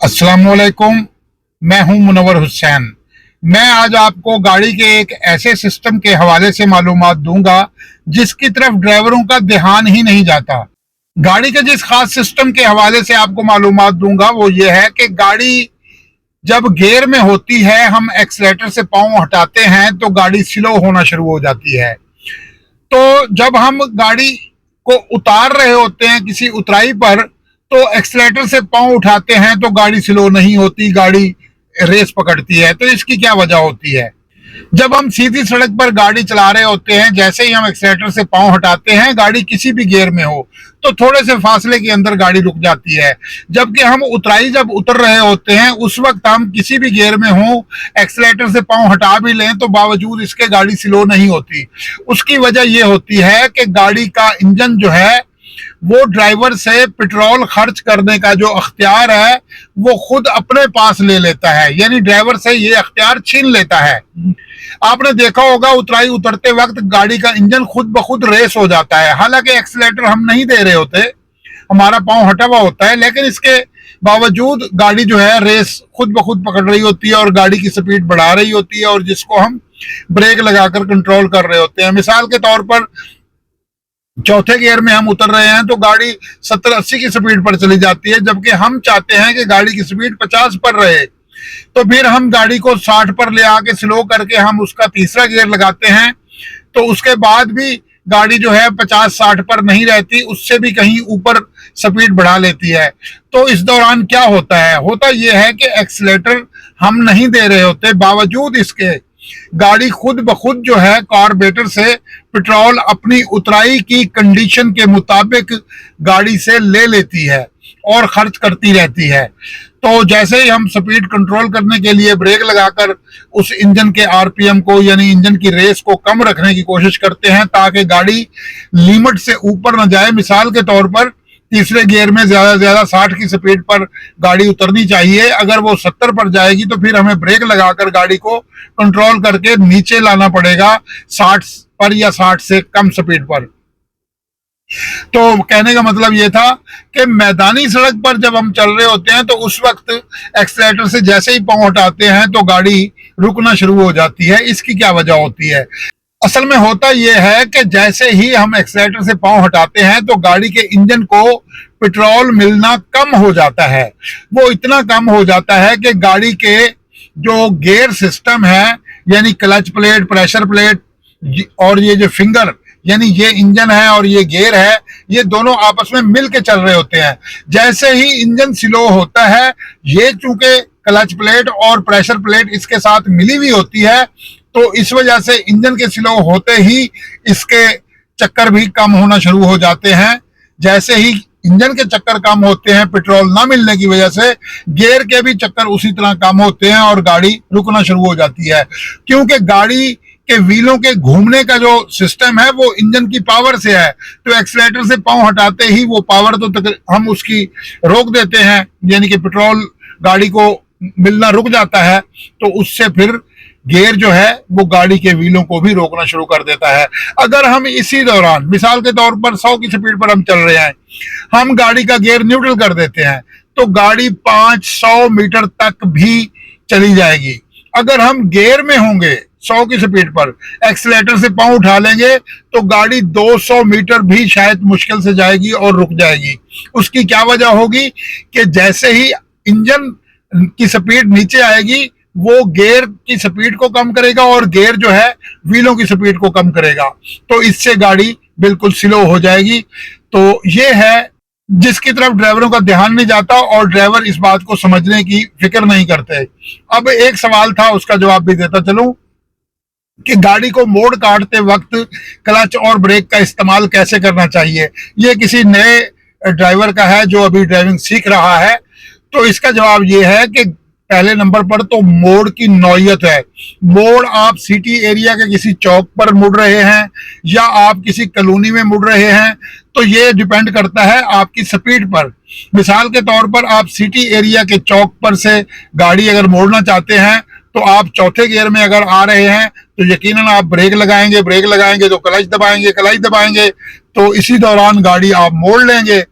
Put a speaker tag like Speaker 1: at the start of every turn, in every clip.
Speaker 1: अस्सलामुअलैकुम। मैं हूं मुनव्वर हुसैन। मैं आज आपको गाड़ी के एक ऐसे सिस्टम के हवाले से मालूमात दूंगा जिसकी तरफ ड्राइवरों का ध्यान ही नहीं जाता। गाड़ी के जिस खास सिस्टम के हवाले से आपको मालूमात दूंगा वो ये है कि गाड़ी जब गियर में होती है, हम एक्सीलेटर से पांव हटाते हैं तो गाड़ी स्लो होना शुरू हो जाती है। तो जब हम गाड़ी को उतार रहे होते हैं किसी उतराई पर, तो एक्सीलेटर से पांव उठाते हैं तो गाड़ी स्लो नहीं होती, गाड़ी रेस पकड़ती है। तो इसकी क्या वजह होती है? जब हम सीधी सड़क पर गाड़ी चला रहे होते हैं, जैसे ही हम एक्सीलेटर से पांव हटाते हैं, गाड़ी किसी भी गियर में हो तो थोड़े से फासले के अंदर गाड़ी रुक जाती है। जबकि हम उतराई जब उतर रहे होते हैं उस वक्त हम किसी भी गियर में हो, एक्सीलेटर से पांव हटा भी लें तो बावजूद इसके गाड़ी स्लो नहीं होती। उसकी वजह यह होती है कि गाड़ी का इंजन जो है वो ड्राइवर से पेट्रोल खर्च करने का जो अख्तियार है वो खुद अपने पास ले लेता है, यानी ड्राइवर से ये अख्तियार छीन लेता है। आपने देखा होगा उतराई उतरते वक्त गाड़ी का इंजन खुद ब खुद रेस हो जाता है। हालांकि एक्सीलेटर हम नहीं दे रहे होते, हमारा पांव हटा हुआ होता है, लेकिन इसके बावजूद गाड़ी जो है रेस खुद ब खुद पकड़ रही होती है और गाड़ी की स्पीड बढ़ा रही होती है, और जिसको हम ब्रेक लगाकर कंट्रोल कर रहे होते हैं। मिसाल के तौर पर चौथे गियर में हम उतर रहे हैं तो गाड़ी 70-80 की स्पीड पर चली जाती है, जबकि हम चाहते हैं कि गाड़ी की स्पीड 50 पर रहे। तो फिर हम गाड़ी को 60 पर ले आके स्लो करके हम उसका तीसरा गियर लगाते हैं, तो उसके बाद भी गाड़ी जो है 50-60 पर नहीं रहती, उससे भी कहीं ऊपर स्पीड बढ़ा लेती है। तो इस दौरान क्या होता है? होता यह है कि एक्सीलेटर हम नहीं दे रहे होते, बावजूद इसके गाड़ी खुद ब खुद जो है कार्बोरेटर से पेट्रोल अपनी उतराई की कंडीशन के मुताबिक गाड़ी से ले लेती है और खर्च करती रहती है। तो जैसे ही हम स्पीड कंट्रोल करने के लिए ब्रेक लगाकर उस इंजन के आरपीएम को, यानी इंजन की रेस को कम रखने की कोशिश करते हैं ताकि गाड़ी लिमिट से ऊपर न जाए। मिसाल के तौर पर तीसरे गियर में ज्यादा से ज्यादा 60 की स्पीड पर गाड़ी उतरनी चाहिए, अगर वो 70 पर जाएगी तो फिर हमें ब्रेक लगाकर गाड़ी को कंट्रोल करके नीचे लाना पड़ेगा 60 पर या 60 से कम स्पीड पर। तो कहने का मतलब ये था कि मैदानी सड़क पर जब हम चल रहे होते हैं तो उस वक्त एक्सीलेटर से जैसे ही पांव हटाते हैं तो गाड़ी रुकना शुरू हो जाती है। इसकी क्या वजह होती है? असल में होता यह है कि जैसे ही हम एक्सीलेटर से पांव हटाते हैं तो गाड़ी के इंजन को पेट्रोल मिलना कम हो जाता है। वो इतना कम हो जाता है कि गाड़ी के जो गियर सिस्टम है, यानी क्लच प्लेट, प्रेशर प्लेट और ये जो फिंगर, यानी ये इंजन है और ये गियर है, ये दोनों आपस में मिल के चल रहे होते हैं। जैसे ही इंजन स्लो होता है, ये चूंकि क्लच प्लेट और प्रेशर प्लेट इसके साथ मिली हुई होती है, तो इस वजह से इंजन के स्लो होते ही इसके चक्कर भी कम होना शुरू हो जाते हैं। जैसे ही इंजन के चक्कर कम होते हैं पेट्रोल ना मिलने की वजह से, गियर के भी चक्कर उसी तरह कम होते हैं और गाड़ी रुकना शुरू हो जाती है। क्योंकि गाड़ी के व्हीलों के घूमने का जो सिस्टम है वो इंजन की पावर से है, तो एक्सीलेटर से पांव हटाते ही वो पावर तो हम उसकी रोक देते हैं, यानी कि पेट्रोल गाड़ी को मिलना रुक जाता है। तो उससे फिर गियर जो है वो गाड़ी के व्हीलों को भी रोकना शुरू कर देता है। अगर हम इसी दौरान मिसाल के तौर पर 100 की स्पीड पर हम चल रहे हैं, हम गाड़ी का गियर न्यूट्रल कर देते हैं तो गाड़ी 500 मीटर तक भी चली जाएगी। अगर हम गियर में होंगे 100 की स्पीड पर, एक्सीलेटर से पांव उठा लेंगे तो गाड़ी 200 मीटर भी शायद मुश्किल से जाएगी और रुक जाएगी। उसकी क्या वजह होगी कि जैसे ही इंजन की स्पीड नीचे आएगी वो गियर की स्पीड को कम करेगा और गियर जो है व्हीलों की स्पीड को कम करेगा, तो इससे गाड़ी बिल्कुल स्लो हो जाएगी। तो ये है जिसकी तरफ ड्राइवरों का ध्यान नहीं जाता और ड्राइवर इस बात को समझने की फिक्र नहीं करते। अब एक सवाल था, उसका जवाब भी देता चलूं कि गाड़ी को मोड़ काटते वक्त क्लच और ब्रेक का इस्तेमाल कैसे करना चाहिए। ये किसी नए ड्राइवर का है जो अभी ड्राइविंग सीख रहा है। तो इसका जवाब ये है कि पहले नंबर पर तो मोड़ की नौयत है। मोड़ आप सिटी एरिया के किसी चौक पर मुड़ रहे हैं या आप किसी कॉलोनी में मुड़ रहे हैं, तो ये डिपेंड करता है आपकी स्पीड पर। मिसाल के तौर पर आप सिटी एरिया के चौक पर से गाड़ी अगर मोड़ना चाहते हैं तो आप चौथे गियर में अगर आ रहे हैं तो यकीनन आप ब्रेक लगाएंगे तो क्लच दबाएंगे तो इसी दौरान गाड़ी आप मोड़ लेंगे।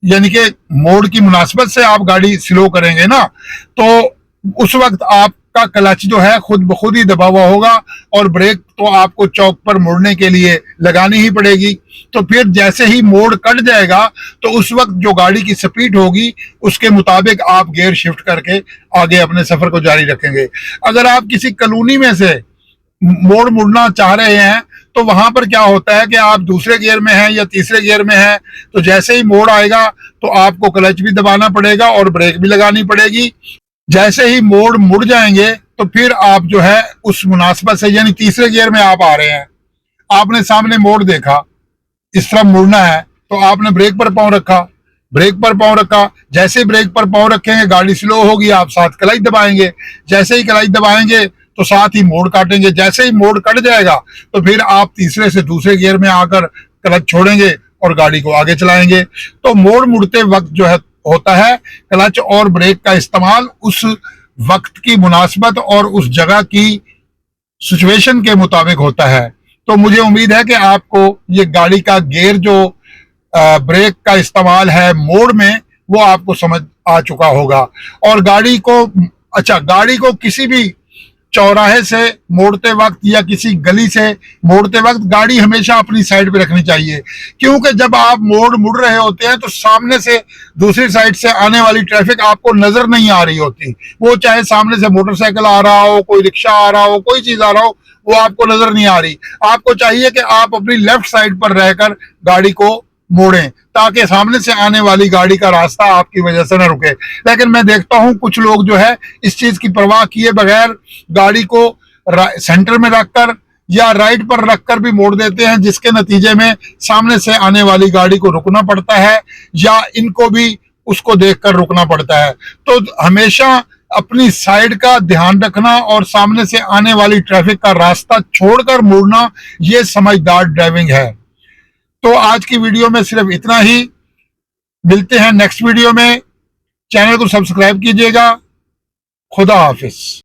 Speaker 1: यानी कि मोड़ की मुनासिबत से आप गाड़ी स्लो करेंगे ना, तो उस वक्त आपका क्लच जो है खुद ब खुद ही दबा हुआ होगा और ब्रेक तो आपको चौक पर मुड़ने के लिए लगानी ही पड़ेगी। तो फिर जैसे ही मोड़ कट जाएगा तो उस वक्त जो गाड़ी की स्पीड होगी उसके मुताबिक आप गियर शिफ्ट करके आगे अपने सफर को जारी रखेंगे। अगर आप किसी कॉलोनी में से मोड़ मुड़ना चाह रहे हैं तो वहां पर क्या होता है कि आप दूसरे गियर में हैं या तीसरे गियर में हैं, तो जैसे ही मोड़ आएगा तो आपको क्लच भी दबाना पड़ेगा और ब्रेक भी लगानी पड़ेगी। जैसे ही मोड़ मुड़ जाएंगे तो फिर आप जो है उस मुनासिबत से, यानी तीसरे गियर में आप आ रहे हैं, आपने सामने मोड़ देखा, इस तरफ मुड़ना है, तो आपने ब्रेक पर पांव रखा, ब्रेक पर पांव रखा, जैसे ही ब्रेक पर पांव रखेंगे गाड़ी स्लो होगी, आप साथ क्लच दबाएंगे, जैसे ही क्लच दबाएंगे तो साथ ही मोड़ काटेंगे, जैसे ही मोड़ कट जाएगा तो फिर आप तीसरे से दूसरे गियर में आकर क्लच छोड़ेंगे और गाड़ी को आगे चलाएंगे। तो मोड़ मुड़ते वक्त जो है होता है क्लच और ब्रेक का इस्तेमाल उस वक्त की मुनासिबत और उस जगह की सिचुएशन के मुताबिक होता है। तो मुझे उम्मीद है कि आपको ये गाड़ी का गियर जो ब्रेक का इस्तेमाल है मोड़ में वो आपको समझ आ चुका होगा। और गाड़ी को किसी भी चौराहे से मोड़ते वक्त या किसी गली से मोड़ते वक्त गाड़ी हमेशा अपनी साइड पे रखनी चाहिए, क्योंकि जब आप मोड़ मुड़ रहे होते हैं तो सामने से दूसरी साइड से आने वाली ट्रैफिक आपको नजर नहीं आ रही होती। वो चाहे सामने से मोटरसाइकिल आ रहा हो, कोई रिक्शा आ रहा हो, कोई चीज आ रहा हो, वो आपको नजर नहीं आ रही। आपको चाहिए कि आप अपनी लेफ्ट साइड पर रहकर गाड़ी को मोड़ें ताकि सामने से आने वाली गाड़ी का रास्ता आपकी वजह से न रुके। लेकिन मैं देखता हूं कुछ लोग जो है इस चीज की परवाह किए बगैर गाड़ी को सेंटर में रखकर या राइट पर रखकर भी मोड़ देते हैं, जिसके नतीजे में सामने से आने वाली गाड़ी को रुकना पड़ता है या इनको भी उसको देखकर रुकना पड़ता है। तो हमेशा अपनी साइड का ध्यान रखना और सामने से आने वाली ट्रैफिक का रास्ता छोड़कर मुड़ना, ये समझदार ड्राइविंग है। तो आज की वीडियो में सिर्फ इतना ही। मिलते हैं नेक्स्ट वीडियो में। चैनल को सब्सक्राइब कीजिएगा। खुदा हाफिज।